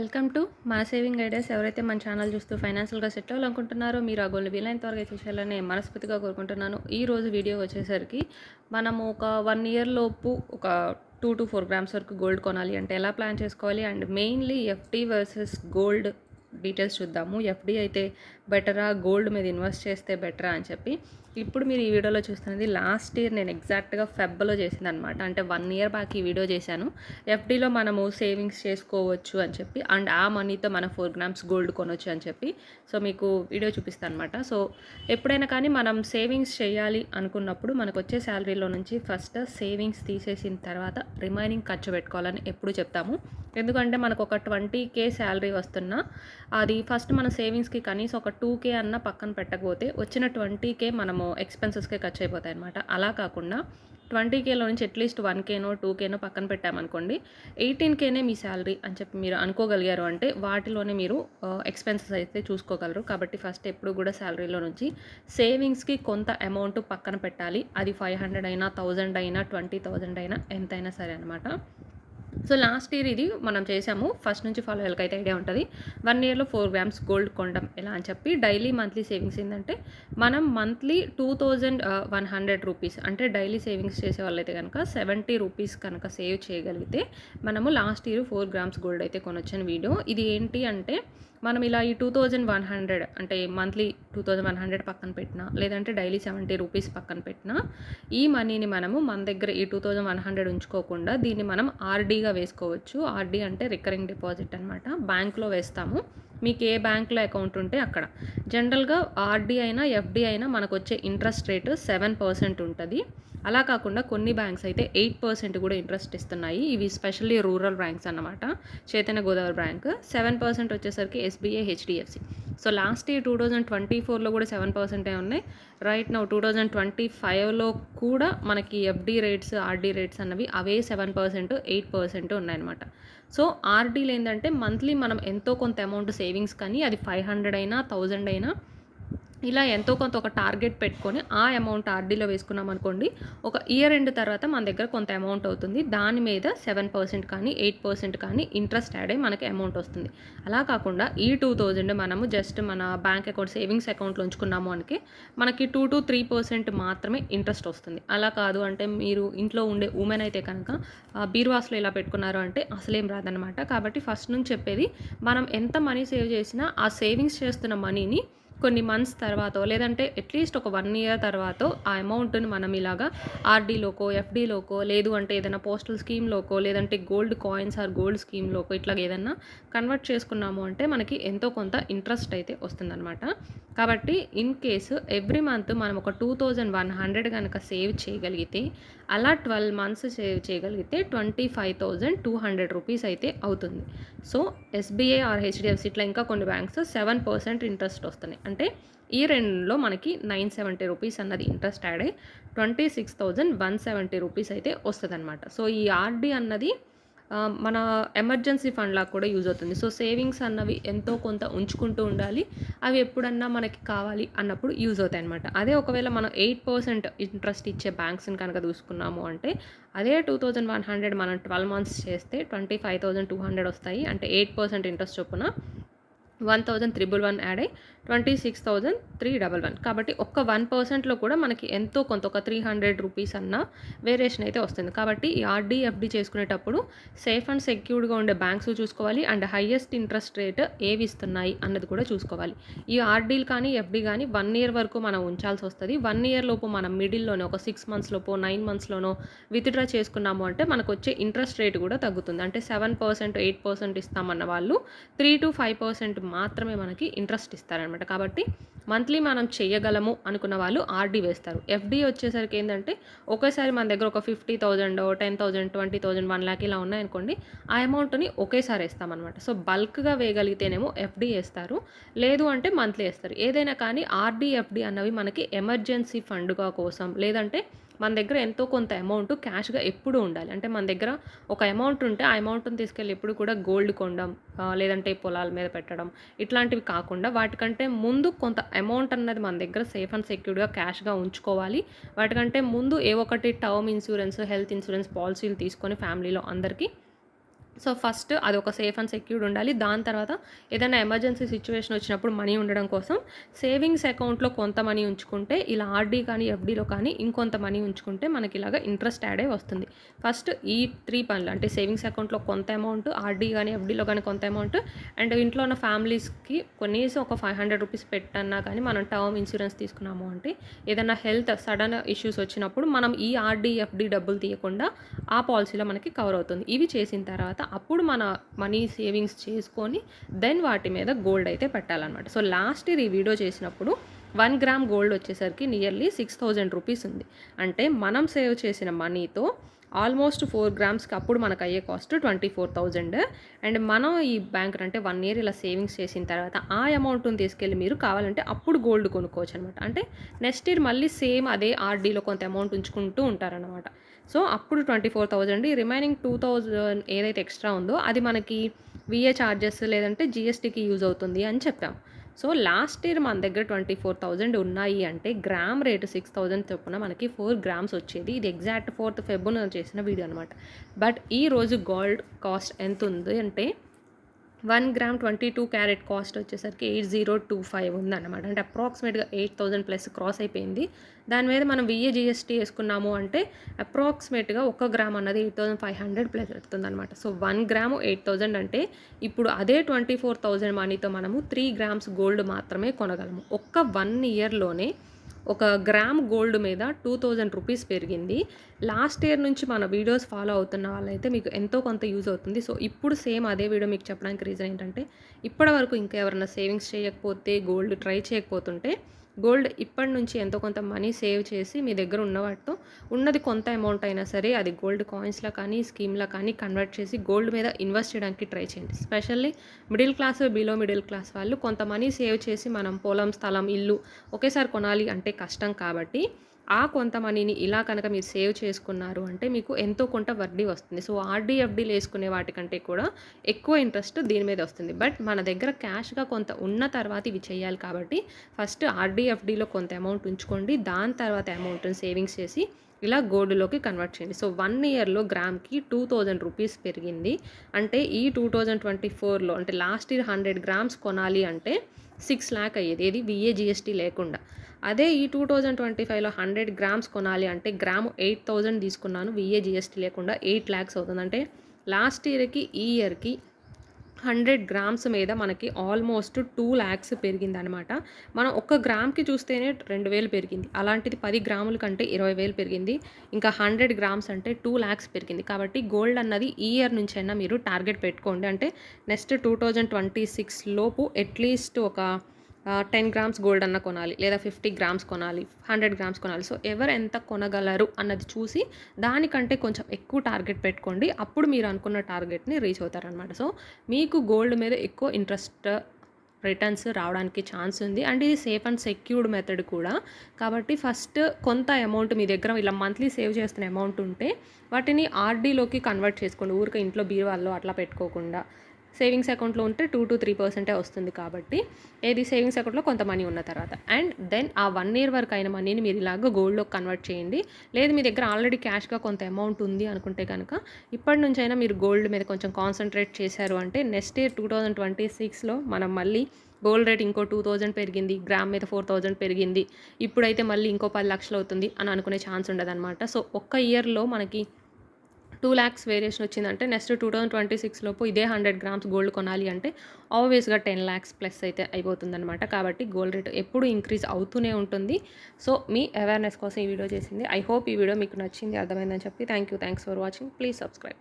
Welcome to మన saving ideas. ఎవరైతే మన ఛానల్ చూస్తూ ఫైనాన్షియల్గా సెటిల్ అవ్వాలనుకుంటున్నారో మీరు ఆ గోల్ని వీలైనంత వరకు చేసేయాలని మనస్ఫూర్తిగా కోరుకుంటున్నాను. ఈ రోజు వీడియో వచ్చేసరికి మనము ఒక 1 ఇయర్ లోపు ఒక 2 to 4 గ్రామ్స్ వరకు గోల్డ్ కొనాలి అంటే ఎలా ప్లాన్ చేసుకోవాలి, and mainly FD versus gold details చూద్దాము. ఎఫ్డి అయితే బెటరా, గోల్డ్ మీద ఇన్వెస్ట్ చేస్తే బెటరా అని చెప్పి. ఇప్పుడు మీరు ఈ వీడియోలో చూస్తున్నది లాస్ట్ ఇయర్ నేను ఎగ్జాక్ట్గా ఫెబ్లో చేసింది అనమాట. అంటే 1 ఇయర్ బ్యాక్ ఈ వీడియో చేశాను. ఎఫ్డీలో మనము సేవింగ్స్ చేసుకోవచ్చు అని చెప్పి, అండ్ ఆ మనీతో మనం 4 గ్రామ్స్ గోల్డ్ కొనవచ్చు అని చెప్పి. సో మీకు వీడియో చూపిస్తాను అనమాట. సో ఎప్పుడైనా కానీ మనం సేవింగ్స్ చేయాలి అనుకున్నప్పుడు మనకు వచ్చే శాలరీలో నుంచి ఫస్ట్ సేవింగ్స్ తీసేసిన తర్వాత రిమైనింగ్ ఖర్చు పెట్టుకోవాలని ఎప్పుడు చెప్తాము. ఎందుకంటే మనకు ఒక 20K శాలరీ వస్తున్నా అది ఫస్ట్ మన సేవింగ్స్కి కనీసం ఒక 2K అన్న పక్కన పెట్టకపోతే వచ్చిన 20K మనము ఎక్స్పెన్సెస్కే ఖర్చు అయిపోతాయి అనమాట. అలా కాకుండా 20Kలో నుంచి అట్లీస్ట్ 1Kనో 2Kనో పక్కన పెట్టామనుకోండి, 18Kనే మీ శాలరీ అని చెప్పి మీరు అనుకోగలిగారు అంటే వాటిలోనే మీరు ఎక్స్పెన్సెస్ అయితే చూసుకోగలరు. కాబట్టి ఫస్ట్ ఎప్పుడు కూడా శాలరీలో నుంచి సేవింగ్స్కి కొంత అమౌంట్ పక్కన పెట్టాలి. అది 500 అయినా, 1000 అయినా, 20,000 అయినా, ఎంతైనా సరే అనమాట. సో లాస్ట్ ఇయర్ ఇది మనం చేసాము. ఫస్ట్ నుంచి ఫాలో అయ్యేకైతే ఐడియా ఉంటుంది. 1 ఇయర్లో 4 గ్రామ్స్ గోల్డ్ కొనడం ఎలా అని చెప్పి. డైలీ మంత్లీ సేవింగ్స్ ఏంటంటే మనం మంత్లీ 2100 రూపీస్ అంటే డైలీ సేవింగ్స్ చేసే వాళ్ళైతే కనుక 70 రూపీస్ కనుక సేవ్ చేయగలిగితే మనము లాస్ట్ ఇయర్ 4 గ్రామ్స్ గోల్డ్ అయితే కొనొచ్చిన వీడియో. ఇది ఏంటి అంటే మనం ఇలా ఈ 2100 అంటే మంత్లీ 2100 పక్కన పెట్టినా, లేదంటే డైలీ 70 రూపీస్ పక్కన పెట్టినా, ఈ మనీని మనము మన దగ్గర ఈ 2100 ఉంచుకోకుండా దీన్ని మనం ఆర్డీగా వేసుకోవచ్చు. ఆర్డీ అంటే రికరింగ్ డిపాజిట్ అనమాట. బ్యాంక్లో వేస్తాము. మీకు ఏ బ్యాంక్లో అకౌంట్ ఉంటే అక్కడ. జనరల్గా ఆర్డీ అయినా ఎఫ్డి అయినా మనకు వచ్చే ఇంట్రెస్ట్ రేటు 7% ఉంటుంది. అలా కాకుండా కొన్ని బ్యాంక్స్ అయితే 8% కూడా ఇంట్రెస్ట్ ఇస్తున్నాయి. ఇవి స్పెషల్లీ రూరల్ బ్యాంక్స్ అన్నమాట. చైతన్య గోదావరి బ్యాంక్ 7% వచ్చేసరికి SBI, HDFC. So last year 2024లో కూడా 7% ఉన్నాయి. రైట్ నౌ 2025లో కూడా మనకి ఎఫ్డి రేట్స్, ఆర్డీ రేట్స్ అన్నవి అవే 7%, 8% ఉన్నాయన్నమాట. సో ఆర్డీలు ఏంటంటే మంత్లీ మనం ఎంతో కొంత అమౌంట్ సేవింగ్స్ కానీ అది 500 అయినా, 1000 అయినా ఇలా ఎంతో కొంత ఒక టార్గెట్ పెట్టుకొని ఆ అమౌంట్ ఆర్డీలో వేసుకున్నాం అనుకోండి, ఒక ఇయర్ ఎండ్ తర్వాత మన దగ్గర కొంత అమౌంట్ అవుతుంది. దాని మీద 7% కానీ 8% కానీ ఇంట్రెస్ట్ యాడ్ అయ్యి మనకి అమౌంట్ వస్తుంది. అలా కాకుండా ఈ 2000 మనము జస్ట్ మన బ్యాంక్ అకౌంట్ సేవింగ్స్ అకౌంట్లో ఉంచుకున్నాము అంటే మనకి 2 to 3% మాత్రమే ఇంట్రెస్ట్ వస్తుంది. అలా కాదు అంటే మీరు ఇంట్లో ఉండే ఉమెన్ అయితే కనుక బీరువాస్లో ఇలా పెట్టుకున్నారు అంటే అసలేం రాదనమాట. కాబట్టి ఫస్ట్ నుంచి చెప్పేది, మనం ఎంత మనీ సేవ్ చేసినా ఆ సేవింగ్స్ చేస్తున్న మనీని కొన్ని మంత్స్ తర్వాతో లేదంటే అట్లీస్ట్ ఒక 1 ఇయర్ తర్వాతో ఆ అమౌంట్ని మనం ఇలాగా ఆర్డీలోకో, ఎఫ్డీలోకో, లేదు అంటే ఏదైనా పోస్టల్ స్కీమ్లోకో, లేదంటే గోల్డ్ కాయిన్స్ ఆర్ గోల్డ్ స్కీమ్లోకో ఇట్లా ఏదైనా కన్వర్ట్ చేసుకున్నాము అంటే మనకి ఎంతో కొంత ఇంట్రెస్ట్ అయితే వస్తుందన్నమాట. కాబట్టి ఇన్ కేసు ఎవ్రీ మంత్ మనం ఒక 2100 కనుక సేవ్ చేయగలిగితే, అలా 12 మంత్స్ సేవ్ చేయగలిగితే 25,200 రూపీస్ అయితే అవుతుంది. సో ఎస్బీఐ ఆర్ హెచ్డిఎఫ్సి ఇట్లా ఇంకా కొన్ని బ్యాంక్స్ 7% ఇంట్రెస్ట్ వస్తున్నాయి. అంటే ఈ రెండులో మనకి 970 రూపీస్ అన్నది ఇంట్రెస్ట్ యాడ్ అయ్యి 26,170 రూపీస్ అయితే వస్తుంది అనమాట. సో ఈ ఆర్డీ అన్నది మన ఎమర్జెన్సీ ఫండ్ లాగా కూడా యూజ్ అవుతుంది. సో సేవింగ్స్ అన్నవి ఎంతో కొంత ఉంచుకుంటూ ఉండాలి. అవి ఎప్పుడన్నా మనకి కావాలి అన్నప్పుడు యూజ్ అవుతాయి అనమాట. అదే ఒకవేళ మనం 8% ఇంట్రెస్ట్ ఇచ్చే బ్యాంక్స్ని కనుక చూసుకున్నాము అంటే అదే 2100 మనం 12 మంత్స్ చేస్తే 25,200 వస్తాయి. అంటే 8% ఇంట్రెస్ట్ చొప్పున 1,311 యాడ్ అయ్యి 26,311. కాబట్టి ఒక్క 1%లో కూడా మనకి ఎంతో కొంత ఒక 300 రూపీస్ అన్న వేరియేషన్ అయితే వస్తుంది. కాబట్టి ఈ ఆర్డీ, ఎఫ్డీ చేసుకునేటప్పుడు సేఫ్ అండ్ సెక్యూర్డ్గా ఉండే బ్యాంక్స్ చూసుకోవాలి, అండ్ హైయెస్ట్ ఇంట్రెస్ట్ రేట్ ఏవి ఇస్తున్నాయి అన్నది కూడా చూసుకోవాలి. ఈ ఆర్డీలు కానీ ఎఫ్డీ కానీ 1 ఇయర్ వరకు మనం ఉంచాల్సి వస్తుంది. 1 ఇయర్ లోపు మనం మిడిల్లోనే ఒక 6 మంత్స్ లోపో 9 మంత్స్లోనో విత్డ్రా చేసుకున్నాము అంటే మనకు వచ్చే ఇంట్రెస్ట్ రేట్ కూడా తగ్గుతుంది. అంటే 7%, 8% ఇస్తామన్న వాళ్ళు 3 to 5% మాత్రమే మనకి ఇంట్రెస్ట్ ఇస్తారనమాట. కాబట్టి మంత్లీ మనం చేయగలము అనుకున్న వాళ్ళు ఆర్డీ వేస్తారు. ఎఫ్డీ వచ్చేసరికి ఏంటంటే ఒకేసారి మన దగ్గర ఒక 50,000, 10,000, 20,000, 1 lakh ఇలా ఉన్నాయనుకోండి, ఆ అమౌంట్ని ఒకేసారి వేస్తామన్నమాట. సో బల్క్గా వేయగలిగితేనేమో ఎఫ్డీ వేస్తారు, లేదు అంటే మంత్లీ వేస్తారు. ఏదైనా కానీ ఆర్డీ, ఎఫ్డీ అన్నవి మనకి ఎమర్జెన్సీ ఫండ్గా కోసం, లేదంటే మన దగ్గర ఎంతో కొంత అమౌంట్ క్యాష్గా ఎప్పుడూ ఉండాలి. అంటే మన దగ్గర ఒక అమౌంట్ ఉంటే ఆ అమౌంట్ని తీసుకెళ్ళి ఎప్పుడు కూడా గోల్డ్ కొనడం, లేదంటే పొలాల మీద పెట్టడం, ఇట్లాంటివి కాకుండా వాటికంటే ముందు కొంత అమౌంట్ అన్నది మన దగ్గర సేఫ్ అండ్ సెక్యూర్డ్గా క్యాష్గా ఉంచుకోవాలి. వాటికంటే ముందు ఏ ఒకటి టర్మ్ ఇన్సూరెన్స్, హెల్త్ ఇన్సూరెన్స్ పాలసీలు తీసుకొని ఫ్యామిలీలో అందరికీ సో ఫస్ట్ అదొక సేఫ్ అండ్ సెక్యూర్డ్ ఉండాలి. దాని తర్వాత ఏదైనా ఎమర్జెన్సీ సిచ్యువేషన్ వచ్చినప్పుడు మనీ ఉండడం కోసం సేవింగ్స్ అకౌంట్‌లో కొంత మనీ ఉంచుకుంటే, ఇలా ఆర్‌డీ కానీ, ఎఫ్‌డీలో కానీ ఇంకొంత మనీ ఉంచుకుంటే మనకి ఇలాగ ఇంట్రెస్ట్ యాడ్ అయ్యి వస్తుంది. ఫస్ట్ ఈ 3 పనులు అంటే సేవింగ్స్ అకౌంట్‌లో కొంత అమౌంట్, ఆర్‌డీ గానీ, ఎఫ్‌డీలో గానీ కొంత అమౌంట్ అండ్ ఇంట్లో ఉన్న ఫ్యామిలీస్‌కి కనీసం ఒక ₹500 పెట్టన్నా కానీ మనం టర్మ్ ఇన్సూరెన్స్ తీసుకున్నాము అంటే ఏదైనా హెల్త్ సడన్ ఇష్యూస్ వచ్చినప్పుడు మనం ఈ ఆర్‌డీ, ఎఫ్‌డీ డబ్బులు తీయకుండా ఆ పాలసీలో మనకి కవర్ అవుతుంది. ఇవి చేసిన తర్వాత అప్పుడు మన మనీ సేవింగ్స్ చేసుకొని దెన్ వాటి మీద గోల్డ్ అయితే పెట్టాలన్నమాట. సో లాస్ట్ ఇయర్ ఈ వీడియో చేసినప్పుడు 1 గ్రామ్ గోల్డ్ వచ్చేసరికి నియర్లీ ₹6,000 ఉంది. అంటే మనం సేవ్ చేసిన మనీతో ఆల్మోస్ట్ 4 గ్రామ్స్కి అప్పుడు మనకు అయ్యే కాస్ట్ 24,000 అండ్ మనం ఈ బ్యాంక్ అంటే 1 ఇయర్ ఇలా సేవింగ్స్ చేసిన తర్వాత ఆ అమౌంట్ని తీసుకెళ్ళి మీరు కావాలంటే అప్పుడు గోల్డ్ కొనుక్కోవచ్చు అనమాట. అంటే నెక్స్ట్ ఇయర్ మళ్ళీ సేమ్ అదే ఆర్డీలో కొంత అమౌంట్ ఉంచుకుంటూ ఉంటారనమాట. సో అప్పుడు 24,000 ఈ రిమైనింగ్ 2,000 ఏదైతే ఎక్స్ట్రా ఉందో అది మనకి విఏ ఛార్జెస్ లేదంటే జీఎస్టీకి యూజ్ అవుతుంది అని చెప్పాం. సో లాస్ట్ ఇయర్ మన దగ్గర 24,000 ఉన్నాయి అంటే గ్రామ్ రేటు 6,000 చొప్పున మనకి 4 గ్రామ్స్ వచ్చేది. ఇది ఎగ్జాక్ట్ 4th ఫెబ్రున చేసిన వీడియో అనమాట. బట్ ఈరోజు గోల్డ్ కాస్ట్ ఎంత ఉంది అంటే 1 గ్రామ్ 22 క్యారెట్ కాస్ట్ వచ్చేసరికి 8025 ఉందన్నమాట. అంటే అప్రాక్సిమేట్గా 8,000 ప్లస్ క్రాస్ అయిపోయింది. దాని మీద మనం విఏ జీఎస్టీ వేసుకున్నాము అంటే అప్రాక్సిమేట్గా 1 గ్రామ్ అన్నది 8,500 ప్లస్ వస్తుందన్నమాట. సో 1 గ్రాము 8,000 అంటే ఇప్పుడు అదే 24,000 మనీతో మనము 3 గ్రామ్స్ గోల్డ్ మాత్రమే కొనగలము. ఒక్క 1 ఇయర్లోనే ఒక గ్రామ్ గోల్డ్ మీద ₹2,000 పెరిగింది. లాస్ట్ ఇయర్ నుంచి మన వీడియోస్ ఫాలో అవుతున్న వాళ్ళైతే మీకు ఎంతో కొంత యూజ్ అవుతుంది. సో ఇప్పుడు సేమ్ అదే వీడియో మీకు చెప్పడానికి రీజన్ ఏంటంటే ఇప్పటి వరకు ఇంకా ఎవరైనా సేవింగ్స్ చేయకపోతే గోల్డ్ ట్రై చేయకపోతుంటే గోల్డ్ ఇప్పటి నుంచి ఎంతో కొంత మనీ సేవ్ చేసి మీ దగ్గర ఉన్న వాటితో ఉన్నది కొంత అమౌంట్ అయినా సరే అది గోల్డ్ కాయిన్స్లో కానీ స్కీమ్లో కానీ కన్వర్ట్ చేసి గోల్డ్ మీద ఇన్వెస్ట్ చేయడానికి ట్రై చేయండి. Specially middle class below middle class వాళ్ళు కొంత మనీ సేవ్ చేసి మనం పొలం స్థలం ఇల్లు ఒకేసారి కొనాలి అంటే కష్టం కాబట్టి ఆ కొంత మనీని ఇలా కనుక మీరు సేవ్ చేసుకున్నారు అంటే మీకు ఎంతో కొంత వడ్డీ వస్తుంది. సో ఆర్డీ ఎఫ్డీలు వేసుకునే వాటికంటే కూడా ఎక్కువ ఇంట్రెస్ట్ దీని మీద వస్తుంది. బట్ మన దగ్గర క్యాష్గా కొంత ఉన్న తర్వాత ఇవి చేయాలి కాబట్టి ఫస్ట్ ఆర్డీ ఎఫ్డీలో కొంత అమౌంట్ ఉంచుకోండి. దాని తర్వాత అమౌంట్ని సేవింగ్స్ చేసి ఇలా గోల్డ్లోకి కన్వర్ట్ చేయండి. సో 1 ఇయర్లో గ్రామ్కి ₹2,000 పెరిగింది. అంటే ఈ 2024లో అంటే లాస్ట్ ఇయర్ 100 గ్రామ్స్ కొనాలి అంటే 6 లాక్ అయ్యేది. ఏది విఏ జీఎస్టీ లేకుండా. అదే ఈ 2025లో 100 గ్రామ్స్ కొనాలి అంటే గ్రాము 8,000 తీసుకున్నాను విఏ జీఎస్టీ లేకుండా 8 lakhs అవుతుంది. అంటే లాస్ట్ ఇయర్కి ఈ ఇయర్కి 100 గ్రామ్స్ మీద మనకి ఆల్మోస్ట్ 2 lakhs పెరిగిందనమాట. మనం ఒక్క గ్రామ్కి చూస్తేనే 2,000 పెరిగింది. అలాంటిది 10 గ్రాముల కంటే 20,000 పెరిగింది. ఇంకా 100 గ్రామ్స్ అంటే 2 lakhs పెరిగింది. కాబట్టి గోల్డ్ అన్నది ఈ ఇయర్ నుంచైనా మీరు టార్గెట్ పెట్టుకోండి. అంటే నెక్స్ట్ 2026 లోపు అట్లీస్ట్ ఒక 10 గ్రామ్స్ గోల్డ్ అన్న కొనాలి లేదా 50 గ్రామ్స్ కొనాలి 100 గ్రామ్స్ కొనాలి. సో ఎవరు ఎంత కొనగలరు అన్నది చూసి దానికంటే కొంచెం ఎక్కువ టార్గెట్ పెట్టుకోండి. అప్పుడు మీరు అనుకున్న టార్గెట్ని రీచ్ అవుతారనమాట. సో మీకు గోల్డ్ మీద ఎక్కువ ఇంట్రెస్ట్ రిటర్న్స్ రావడానికి ఛాన్స్ ఉంది. అండ్ ఇది సేఫ్ అండ్ సెక్యూర్డ్ మెథడ్ కూడా. కాబట్టి ఫస్ట్ కొంత అమౌంట్ మీ దగ్గర ఇలా మంత్లీ సేవ్ చేస్తున్న అమౌంట్ ఉంటే వాటిని ఆర్డీలోకి కన్వర్ట్ చేసుకోండి. ఊరికే ఇంట్లో బీరువాల్లో అట్లా పెట్టుకోకుండా సేవింగ్స్ అకౌంట్లో ఉంటే 2-3% వస్తుంది. కాబట్టి ఏది సేవింగ్స్ అకౌంట్లో కొంత మనీ ఉన్న తర్వాత అండ్ దెన్ ఆ 1 ఇయర్ వరకు అయిన మనీని మీరు ఇలాగ గోల్డ్లో కన్వర్ట్ చేయండి. లేదు మీ దగ్గర ఆల్రెడీ క్యాష్గా కొంత అమౌంట్ ఉంది అనుకుంటే కనుక ఇప్పటి నుంచైనా మీరు గోల్డ్ మీద కొంచెం కాన్సన్ట్రేట్ చేశారు అంటే నెక్స్ట్ ఇయర్ 2026లో మనం మళ్ళీ గోల్డ్ రేట్ ఇంకో 2,000 పెరిగింది, గ్రామ్ మీద 4,000 పెరిగింది, ఇప్పుడైతే మళ్ళీ ఇంకో 10 లక్షలు అవుతుంది అని అనుకునే ఛాన్స్ ఉండదన్నమాట. సో ఒక్క ఇయర్లో మనకి 2 lakhs వేరియేషన్ వచ్చిందంటే నెక్స్ట్ 2026 లోపు ఇదే 100 గ్రామ్స్ గోల్డ్ కొనాలి అంటే ఆబ్వియస్గా 10 lakhs ప్లస్ అయితే అయిపోతుందన్నమాట. కాబట్టి గోల్డ్ రేట్ ఎప్పుడు ఇంక్రీజ్ అవుతూనే ఉంటుంది. సో మీ అవేర్నెస్ కోసం ఈ వీడియో చేసింది. ఐ హోప్ ఈ వీడియో మీకు నచ్చింది, అర్థమైందని చెప్పి thanks for watching. Please subscribe.